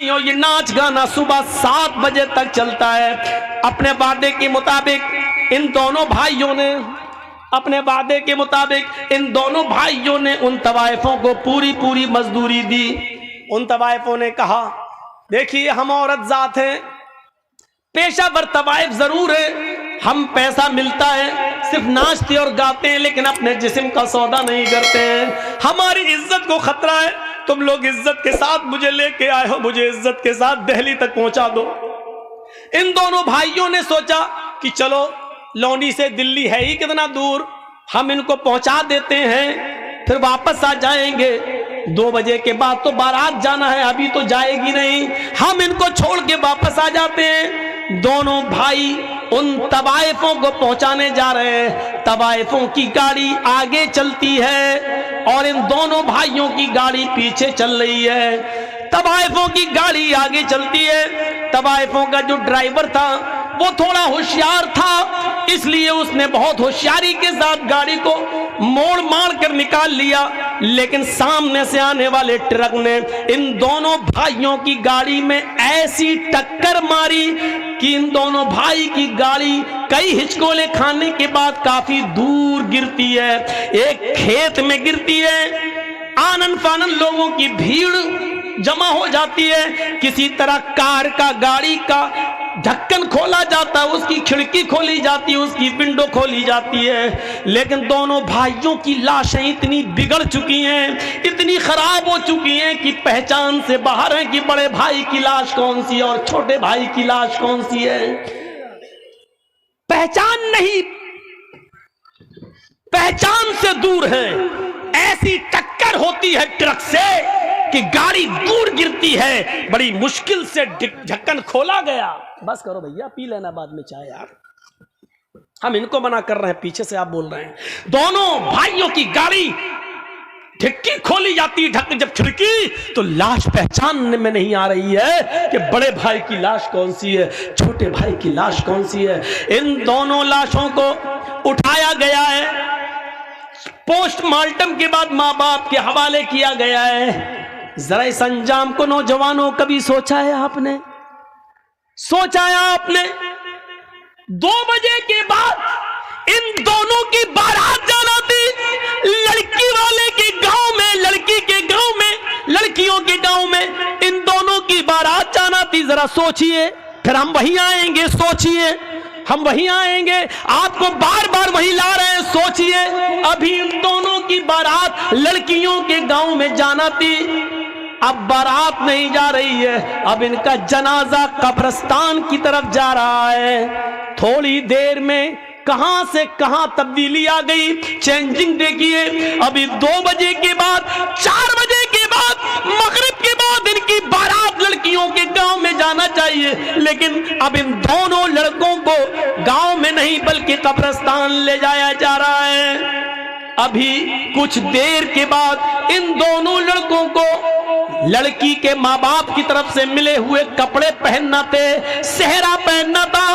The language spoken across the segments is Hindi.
ये नाच गाना सुबह 7 बजे तक चलता है। अपने वादे के मुताबिक इन दोनों भाइयों ने उन तवाइफों को पूरी मजदूरी दी। उन तवाइफों ने कहा, देखिए हम औरत जात हैं, पेशावर तवाइफ जरूर है, हम पैसा मिलता है, सिर्फ नाचते और गाते हैं, लेकिन अपने जिस्म का सौदा नहीं करते हैं। हमारी इज्जत को खतरा है, तुम लोग इज्जत के साथ मुझे लेके आए हो, मुझे इज्जत के साथ दिल्ली तक पहुंचा दो। इन दोनों भाइयों ने सोचा कि चलो लौंडी से दिल्ली है ही कितना दूर, हम इनको पहुंचा देते हैं, फिर वापस आ जाएंगे। 2 बजे के बाद तो बारात जाना है, अभी तो जाएगी नहीं, हम इनको छोड़ के वापस आ जाते हैं। दोनों भाई उन तवाइफों को पहुंचाने जा रहे हैं। तवाइफों की गाड़ी आगे चलती है और इन दोनों भाइयों की गाड़ी पीछे चल रही है। तवाइफों की गाड़ी आगे चलती है। तवाइफों का जो ड्राइवर था वो थोड़ा होशियार था, इसलिए उसने बहुत होशियारी के साथ गाड़ी को मोड़ मार कर निकाल लिया। लेकिन सामने से आने वाले ट्रक ने इन दोनों भाइयों की गाड़ी में ऐसी टक्कर मारी कि इन दोनों भाई की गाड़ी कई हिचकोले खाने के बाद काफी दूर गिरती है, एक खेत में गिरती है। आनन फानन लोगों की भीड़ जमा हो जाती है। किसी तरह कार का, गाड़ी का ढक्कन खोला जाता है, उसकी खिड़की खोली जाती है, उसकी विंडो खोली जाती है। लेकिन दोनों भाइयों की लाशें इतनी बिगड़ चुकी हैं, इतनी खराब हो चुकी हैं कि पहचान से बाहर है कि बड़े भाई की लाश कौन सी है और छोटे भाई की लाश कौन सी है। पहचान नहीं, पहचान से दूर है। ऐसी टक्कर होती है ट्रक से कि गाड़ी दूर गिरती है, बड़ी मुश्किल से ढक्कन खोला गया। बस करो भैया, पी लेना बाद में चाय यार, हम इनको मना कर रहे हैं, पीछे से आप बोल रहे हैं। दोनों भाइयों की गाड़ी ढक्की खोली जाती है, जब खिड़की तो लाश पहचानने में नहीं आ रही है कि बड़े भाई की लाश कौन सी है, छोटे भाई की लाश कौन सी है। इन दोनों लाशों को उठाया गया है, पोस्टमार्टम के बाद माँ बाप के हवाले किया गया है। जरा इस अंजाम को नौजवानों कभी सोचा है आपने? सोचा है आपने? 2 बजे के बाद इन दोनों की बारात जाना थी, लड़की वाले के गांव में, लड़की के गांव में, लड़कियों के गांव में इन दोनों की बारात जाना थी। जरा सोचिए, फिर हम वहीं आएंगे, सोचिए हम वहीं आएंगे, आपको बार बार वहीं ला रहे हैं, सोचिए। अभी इन दोनों की बारात लड़कियों के गांव में जाना थी, अब बारात नहीं जा रही है, अब इनका जनाजा कब्रिस्तान की तरफ जा रहा है। थोड़ी देर में कहां से कहां तब्दीली आ गई, चेंजिंग देखिए। अभी 2 बजे के बाद, 4 बजे के बाद, मगरिब के बाद इनकी बारात लड़कियों के गांव में जाना चाहिए, लेकिन अब इन दोनों लड़कों को गांव में नहीं बल्कि कब्रिस्तान ले जाया जा रहा है। अभी कुछ देर के बाद इन दोनों लड़कों को लड़की के माँ बाप की तरफ से मिले हुए कपड़े पहनना थे, सेहरा पहनना था,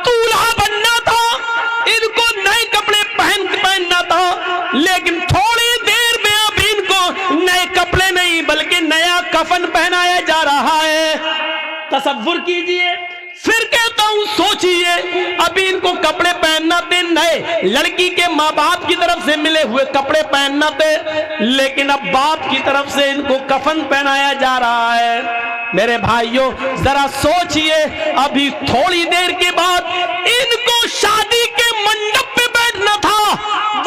दूल्हा बनना था, इनको नए कपड़े पहनना था। लेकिन थोड़ी देर में अब इनको नए कपड़े नहीं बल्कि नया कफन पहनाया जा रहा है। तसव्वुर कीजिए, फिर कहता हूं सोचिए, अभी इनको कपड़े पहनना थे नए, लड़की के माँ बाप की तरफ से मिले हुए कपड़े पहनना थे, लेकिन अब बाप की तरफ से इनको कफन पहनाया जा रहा है। मेरे भाइयों जरा सोचिए, अभी थोड़ी देर के बाद इनको शादी के मंडप पे बैठना था,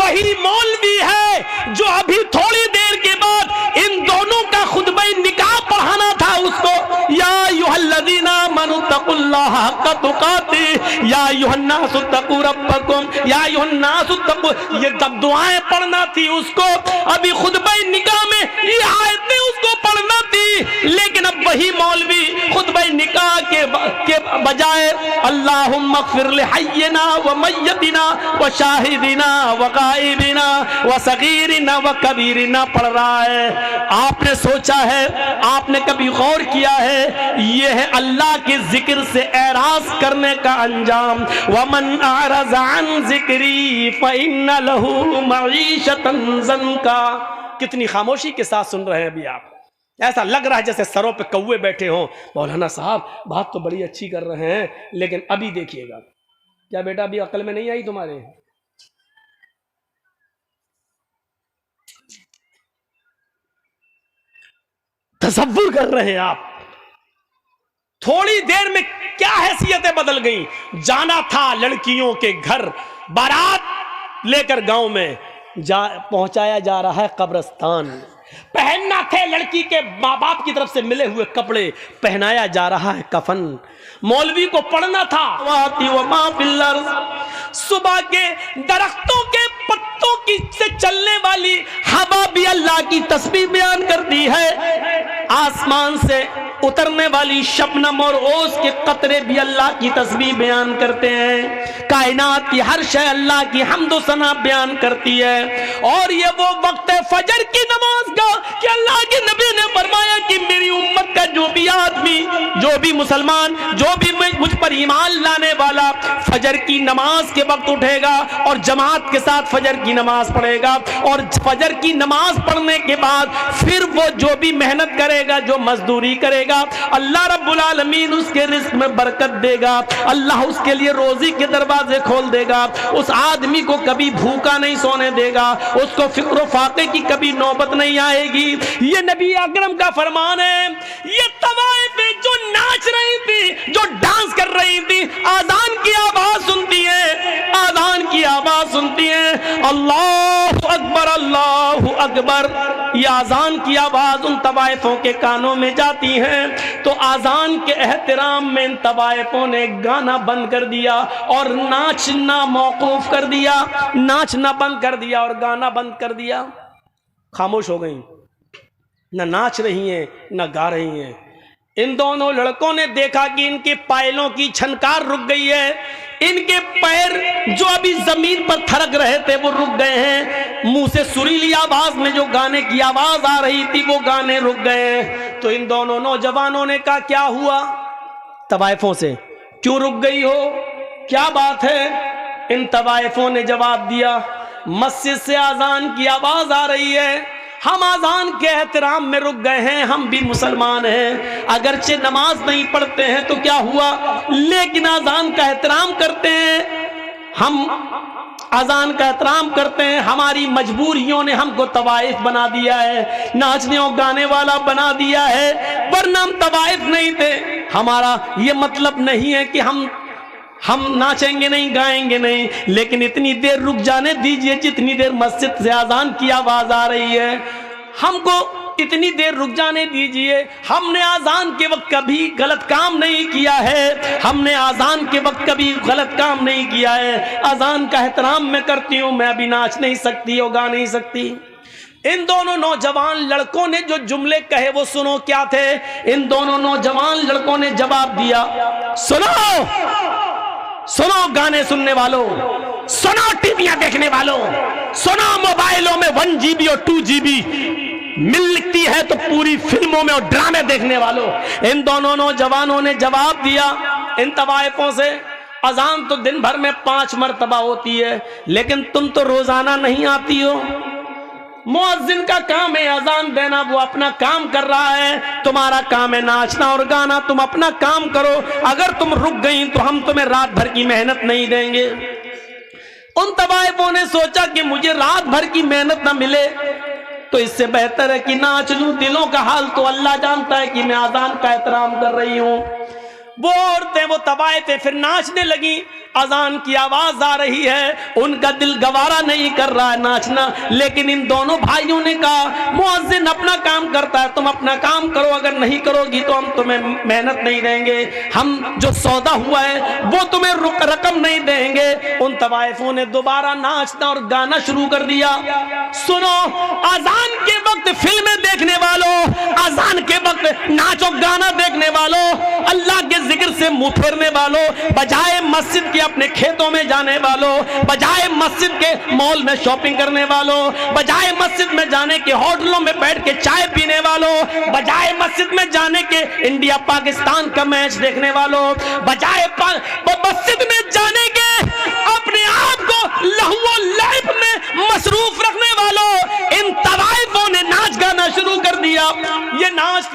वही मौलवी है जो अभी थोड़ी देर के बाद इन दोनों का खुतबा निकाह पढ़ाना था उसको। या अय्युहल्लज़ीना आमनू तक़ुल्लाह हक़्क़ तुक़ातिह या अय्युहन्नासु तक़ू रब्बकुम या अय्युहन्नासु तक़ू, ये जब दुआएं पढ़ना थी उसको, अभी खुतबा निकाह में ये आयतें उसको पढ़ना थी, लेकिन अब वही मौलवी खुतबा निकाह के बजाय अल्लाहुम्मा अग़फ़िर लिहय्यिना व मय्यतिना व शाहिदिना व गाइबिना व सगीरिना व कबीरिना पढ़ रहा है। आपने सोचा है, आपने कभी गौर किया है, यह है अल्लाह के जिक्र से एराज करने का अंजाम। वमन अरज़ अन ज़िक्री फ़इन्न लहू मईशतन ज़ंका। कितनी खामोशी के साथ सुन रहे हैं अभी आप, ऐसा लग रहा है जैसे सरों पे कौवे बैठे हों। मौलाना साहब बात तो बड़ी अच्छी कर रहे हैं, लेकिन अभी देखिएगा। क्या बेटा अभी अकल में नहीं आई तुम्हारे? तसव्वुर कर रहे हैं आप, थोड़ी देर में क्या हैसियतें बदल गई। जाना था लड़कियों के घर, बारात लेकर गांव में पहुंचाया जा रहा है कब्रिस्तान। पहनना थे लड़की के माँ बाप की तरफ से मिले हुए कपड़े, पहनाया जा रहा है कफन। मौलवी को पढ़ना था सुबह के दरख्तों के पत्तों की से चलने वाली हवा भी अल्लाह की तस्बीह बयान करती है, आसमान से उतरने वाली शबनम और ओस के कतरे भी अल्लाह की तस्बीह बयान करते हैं। कायनात की हर शय अल्लाह की हम्दो सना बयान करती है। और ये वो वक्त है फजर की नमाज का कि अल्लाह के नबी ने फरमाया कि मेरी उम्मत का जो भी आदमी, जो भी मुसलमान, जो भी मुझ पर ईमान लाने वाला फजर की नमाज के वक्त उठेगा और जमात के साथ फजर की नमाज पढ़ेगा, और फजर की नमाज पढ़ने के बाद फिर वो जो भी मेहनत करेगा, जो मजदूरी करेगा, अल्लाह रब्बुल आलमीन उसके रिस्क में बरकत देगा, अल्लाह उसके लिए रोजी के दरवाजे खोल देगा। उस आदमी को कभी भूखा नहीं सोने देगा, उसको फिक्र फाके की कभी नौबत नहीं आएगी। ये नबी अकरम का फरमान है। ये तवाइफ जो नाच रही थी, जो डांस कर रही थी, आजान की आवाज सुनती है, आजान की आवाज सुनती है, अल्लाह अकबर अल्लाह अकबर, ये आजान की आवाज उन तवाइफों के कानों में जाती है। तो आजान के एहतराम में इन तवाइफों ने गाना बंद कर दिया और नाचना मौकूफ कर दिया, नाचना बंद कर दिया और गाना बंद कर दिया। खामोश हो गई, न नाच रही हैं न गा रही हैं। इन दोनों लड़कों ने देखा कि इनके पायलों की छनकार रुक गई है, इनके पैर जो अभी जमीन पर थरक रहे थे वो रुक गए हैं, मुंह से सुरीली आवाज में जो गाने की आवाज आ रही थी वो गाने रुक गए हैं। तो इन दोनों नौजवानों ने कहा क्या हुआ तवाइफों से, क्यों रुक गई हो, क्या बात है? इन तवाइफों ने जवाब दिया, मस्जिद से आजान की आवाज आ रही है, हम आजान के एहतराम में रुक गए हैं, हम भी मुसलमान हैं, अगरचे नमाज नहीं पढ़ते हैं तो क्या हुआ, लेकिन आजान का एहतराम करते हैं, हम आजान का एहतराम करते हैं। हमारी मजबूरियों ने हमको तवाइफ बना दिया है, नाचने और गाने वाला बना दिया है, वरना हम तवाइफ नहीं थे। हमारा ये मतलब नहीं है कि हम नाचेंगे नहीं, गाएंगे नहीं, लेकिन इतनी देर रुक जाने दीजिए जितनी देर मस्जिद से आजान की आवाज आ रही है, हमको इतनी देर रुक जाने दीजिए। हमने आजान के वक्त कभी गलत काम नहीं किया है, हमने आजान के वक्त कभी गलत काम नहीं किया है, आजान का एहतराम मैं करती हूँ, मैं अभी नाच नहीं सकती और गा नहीं सकती। इन दोनों नौजवान लड़कों ने जो जुमले कहे वो सुनो क्या थे। इन दोनों नौजवान लड़कों ने जवाब दिया, सुनो सुनो गाने सुनने वालों, सुनो टीवियां देखने वालों, सुनो मोबाइलों में 1 GB और 2 GB मिलती है तो पूरी फिल्मों में और ड्रामे देखने वालों। इन दोनों नौजवानों ने जवाब दिया इन तवाइफों से, अजान तो दिन भर में 5 मरतबा होती है, लेकिन तुम तो रोजाना नहीं आती हो। मुअज्जिन का काम है अजान देना, वो अपना काम कर रहा है, तुम्हारा काम है नाचना और गाना, तुम अपना काम करो। अगर तुम रुक गई तो हम तुम्हें रात भर की मेहनत नहीं देंगे। उन तवाइफों ने सोचा कि मुझे रात भर की मेहनत ना मिले तो इससे बेहतर है कि नाच लूं। दिलों का हाल तो अल्लाह जानता है कि मैं अजान का एहतराम कर रही हूं। वो औरतें, वो तवाइफें फिर नाचने लगी, अजान की आवाज आ रही है, उनका दिल गवारा नहीं कर रहा है नाचना, लेकिन इन दोनों भाइयों ने कहा मुअज्जिन अपना काम करता है, तुम अपना काम करो, अगर नहीं करोगी तो हम तुम्हें मेहनत नहीं देंगे, हम जो सौदा हुआ है वो तुम्हें रकम नहीं देंगे। उन तवाइफों ने दोबारा नाचना और गाना शुरू कर दिया। सुनो, अजान के वक्त फिल्में देखने वालों, अजान के वक्त नाचो गाना देखने वालों, अल्लाह के जिक्र से मुंह फेरने वालों, बजाय मस्जिद के अपने खेतों में जाने वालों, बजाय मस्जिद के मॉल में शॉपिंग करने वालों, बजाय मस्जिद में जाने के होटलों में बैठ के चाय पीने वालों, बजाय मस्जिद में जाने के इंडिया पाकिस्तान का मैच देखने वालों, बजाय मस्जिद में जाने के अपने आप को लहू लाइफ में मसरूफ रखने वालों, इन तवाइफों ने नाच गाना शुरू कर दिया। ये नाच